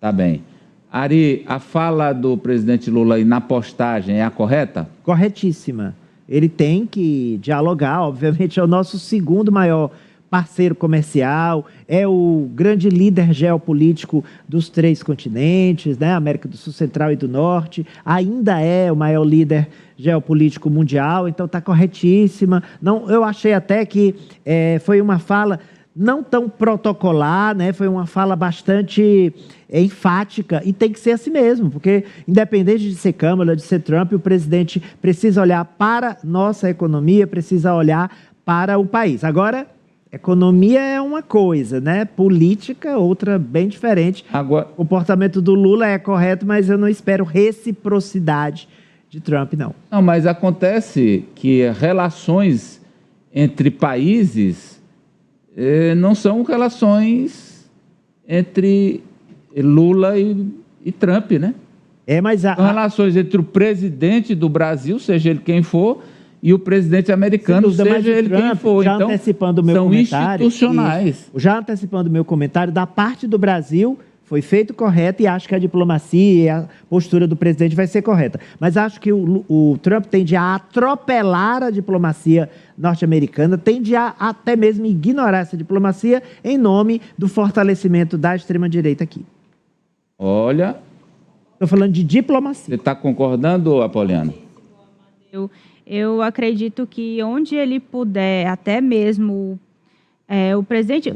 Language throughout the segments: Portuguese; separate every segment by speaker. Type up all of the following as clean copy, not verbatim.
Speaker 1: Tá bem. Ari, a fala do presidente Lula aí na postagem é a correta?
Speaker 2: Corretíssima. Ele tem que dialogar, obviamente é o nosso segundo maior parceiro comercial, é o grande líder geopolítico dos 3 continentes, né? América do Sul, Central e do Norte, ainda é o maior líder geopolítico mundial, então está corretíssima. Não, eu achei até que foi uma fala não tão protocolar, né? Foi uma fala bastante enfática, e tem que ser assim mesmo, porque independente de ser Câmara, de ser Trump, o presidente precisa olhar para nossa economia, precisa olhar para o país. Agora, economia é uma coisa, né? Política, outra bem diferente.
Speaker 1: Agora,
Speaker 2: o comportamento do Lula é correto, mas eu não espero reciprocidade de Trump, não.
Speaker 1: Não, mas acontece que relações entre países não são relações entre Lula e Trump, né?
Speaker 2: Mas
Speaker 1: são relações entre o presidente do Brasil, seja ele quem for, e o presidente americano, seja ele quem for.
Speaker 2: Já
Speaker 1: então,
Speaker 2: antecipando o meu
Speaker 1: são
Speaker 2: comentário,
Speaker 1: institucionais.
Speaker 2: Já antecipando o meu comentário, da parte do Brasil foi feito correto, e acho que a diplomacia e a postura do presidente vai ser correta. Mas acho que o Trump tende a atropelar a diplomacia norte-americana, tende a até mesmo ignorar essa diplomacia em nome do fortalecimento da extrema-direita aqui.
Speaker 1: Olha...
Speaker 2: Estou falando de diplomacia.
Speaker 1: Você está concordando, Apoliana?
Speaker 3: Eu acredito que onde ele puder, até mesmo o presidente...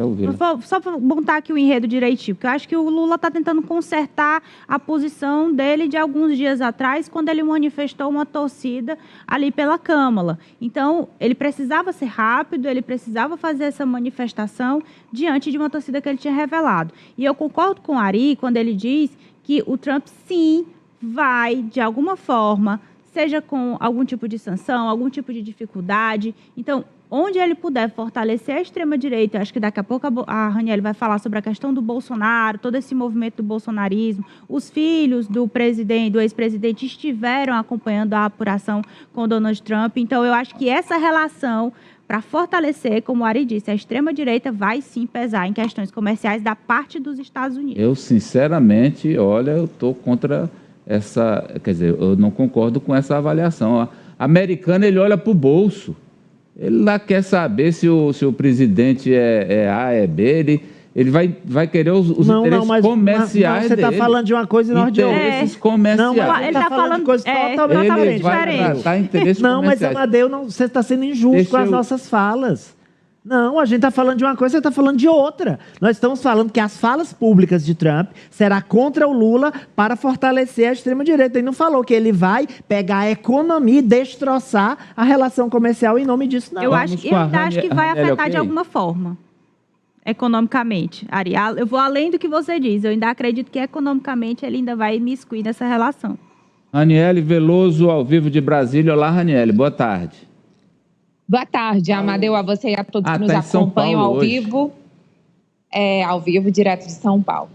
Speaker 3: Só para montar aqui o enredo direitinho, porque eu acho que o Lula está tentando consertar a posição dele de alguns dias atrás, quando ele manifestou uma torcida ali pela Câmara. Então, ele precisava ser rápido, ele precisava fazer essa manifestação diante de uma torcida que ele tinha revelado. E eu concordo com o Ari quando ele diz que o Trump, sim, vai, de alguma forma, seja com algum tipo de sanção, algum tipo de dificuldade. Então, onde ele puder fortalecer a extrema-direita, acho que daqui a pouco a Raniele vai falar sobre a questão do Bolsonaro, todo esse movimento do bolsonarismo. Os filhos do ex-presidente, estiveram acompanhando a apuração com Donald Trump. Então, eu acho que essa relação, para fortalecer, como o Ari disse, a extrema-direita vai sim pesar em questões comerciais da parte dos Estados Unidos.
Speaker 1: Eu, sinceramente, olha, eu estou contra essa... Quer dizer, eu não concordo com essa avaliação. O americano, ele olha para o bolso. Ele lá quer saber se o presidente é A, é B, ele vai querer os interesses comerciais
Speaker 2: dele. Você está falando de uma coisa e nós de outra.
Speaker 1: Interesses comerciais.
Speaker 2: Não, ele está falando de coisa totalmente diferente. Não, mas, Amadeu, você está sendo injusto com as nossas falas. Não, a gente está falando de uma coisa, você está falando de outra. Nós estamos falando que as falas públicas de Trump será contra o Lula para fortalecer a extrema-direita. Ele não falou que ele vai pegar a economia e destroçar a relação comercial em nome disso, não.
Speaker 3: Eu acho que vai afetar de alguma forma, economicamente. Ari, eu vou além do que você diz. Eu ainda acredito que economicamente ele ainda vai imiscuir nessa relação.
Speaker 1: Raniele Veloso, ao vivo de Brasília. Olá, Raniele, boa tarde.
Speaker 4: Boa tarde, Amadeu, a você e a todos que nos acompanham ao vivo. Ao vivo, direto de São Paulo.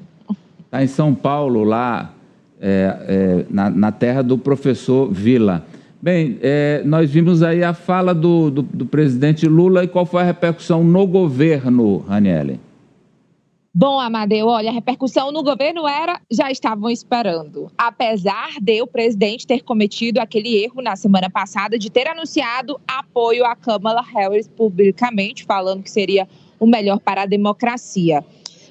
Speaker 1: Está em São Paulo, lá na terra do professor Vila. Bem, nós vimos aí a fala do presidente Lula, e qual foi a repercussão no governo, Raniele?
Speaker 4: Bom, Amadeu, olha, a repercussão no governo já estavam esperando. Apesar de o presidente ter cometido aquele erro na semana passada de ter anunciado apoio a Kamala Harris publicamente, falando que seria o melhor para a democracia.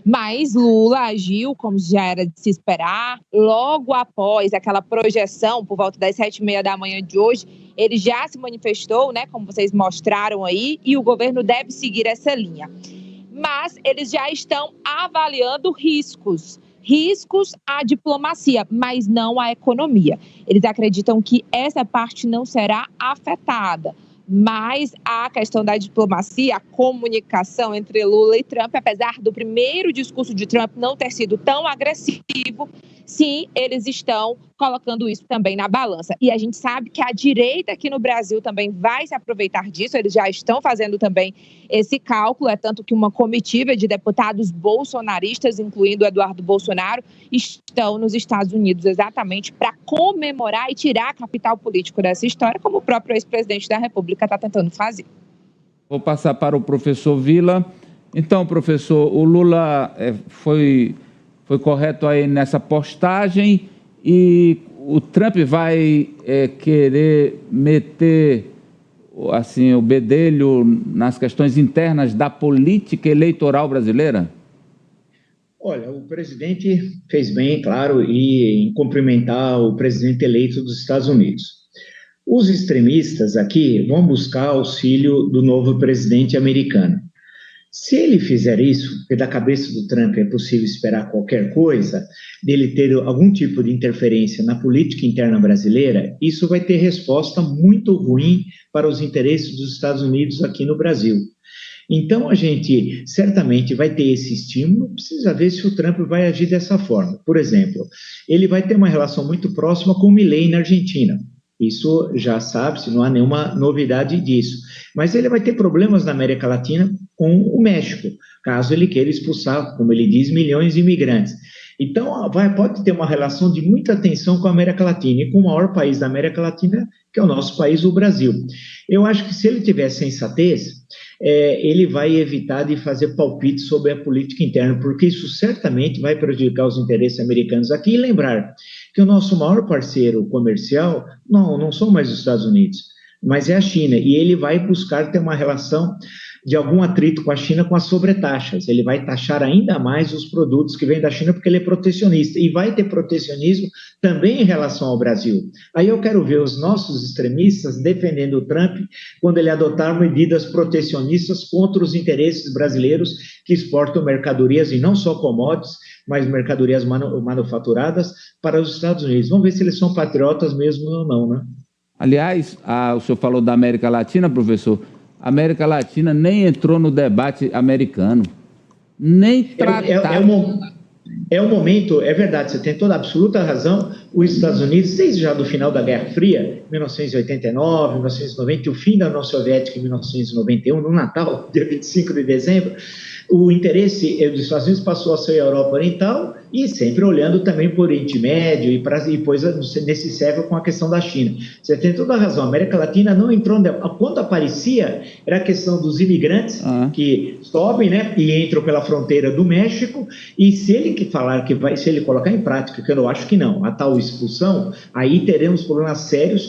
Speaker 4: Mas Lula agiu como já era de se esperar. Logo após aquela projeção, por volta das 7h30 da manhã de hoje, ele já se manifestou, né, como vocês mostraram aí, e o governo deve seguir essa linha. Mas eles já estão avaliando riscos à diplomacia, mas não à economia. Eles acreditam que essa parte não será afetada, mas a questão da diplomacia, a comunicação entre Lula e Trump, apesar do primeiro discurso de Trump não ter sido tão agressivo, sim, eles estão colocando isso também na balança. E a gente sabe que a direita aqui no Brasil também vai se aproveitar disso, eles já estão fazendo também esse cálculo, tanto que uma comitiva de deputados bolsonaristas, incluindo Eduardo Bolsonaro, estão nos Estados Unidos exatamente para comemorar e tirar capital político dessa história, como o próprio ex-presidente da República está tentando fazer.
Speaker 1: Vou passar para o professor Vila. Então, professor, o Lula foi foi correto aí nessa postagem, e o Trump vai querer meter assim, o bedelho nas questões internas da política eleitoral brasileira?
Speaker 5: Olha, o presidente fez bem, claro, em cumprimentar o presidente eleito dos Estados Unidos. Os extremistas aqui vão buscar auxílio do novo presidente americano. Se ele fizer isso, porque da cabeça do Trump é possível esperar qualquer coisa, dele ter algum tipo de interferência na política interna brasileira, isso vai ter resposta muito ruim para os interesses dos Estados Unidos aqui no Brasil. Então, a gente certamente vai ter esse estímulo, precisa ver se o Trump vai agir dessa forma. Por exemplo, ele vai ter uma relação muito próxima com o Milei na Argentina. Isso já sabe-se, não há nenhuma novidade disso. Mas ele vai ter problemas na América Latina com o México, caso ele queira expulsar, como ele diz, milhões de imigrantes. Então, pode ter uma relação de muita tensão com a América Latina e com o maior país da América Latina, que é o nosso país, o Brasil. Eu acho que se ele tiver sensatez, ele vai evitar de fazer palpite sobre a política interna, porque isso certamente vai prejudicar os interesses americanos aqui. E lembrar que o nosso maior parceiro comercial não são mais os Estados Unidos, mas é a China, e ele vai buscar ter uma relação de algum atrito com a China com as sobretaxas. Ele vai taxar ainda mais os produtos que vêm da China porque ele é protecionista, e vai ter protecionismo também em relação ao Brasil. Aí eu quero ver os nossos extremistas defendendo o Trump quando ele adotar medidas protecionistas contra os interesses brasileiros que exportam mercadorias, e não só commodities, mas mercadorias manufaturadas para os Estados Unidos. Vamos ver se eles são patriotas mesmo ou não, né?
Speaker 1: Aliás, o senhor falou da América Latina, professor. A América Latina nem entrou no debate americano. Nem tratado.
Speaker 5: É um momento, é verdade, você tem toda a absoluta razão. Os Estados Unidos, desde já do final da Guerra Fria, 1989, 1990, e o fim da União Soviética em 1991, no Natal, dia 25 de dezembro, o interesse dos Estados Unidos passou a ser a Europa Oriental, e sempre olhando também por Oriente Médio, e depois nesse século com a questão da China. Você tem toda a razão, a América Latina não entrou, quando aparecia, era a questão dos imigrantes que sobem, né, e entram pela fronteira do México, e se ele falar se ele colocar em prática, que eu acho que não, a tal expulsão, aí teremos problemas sérios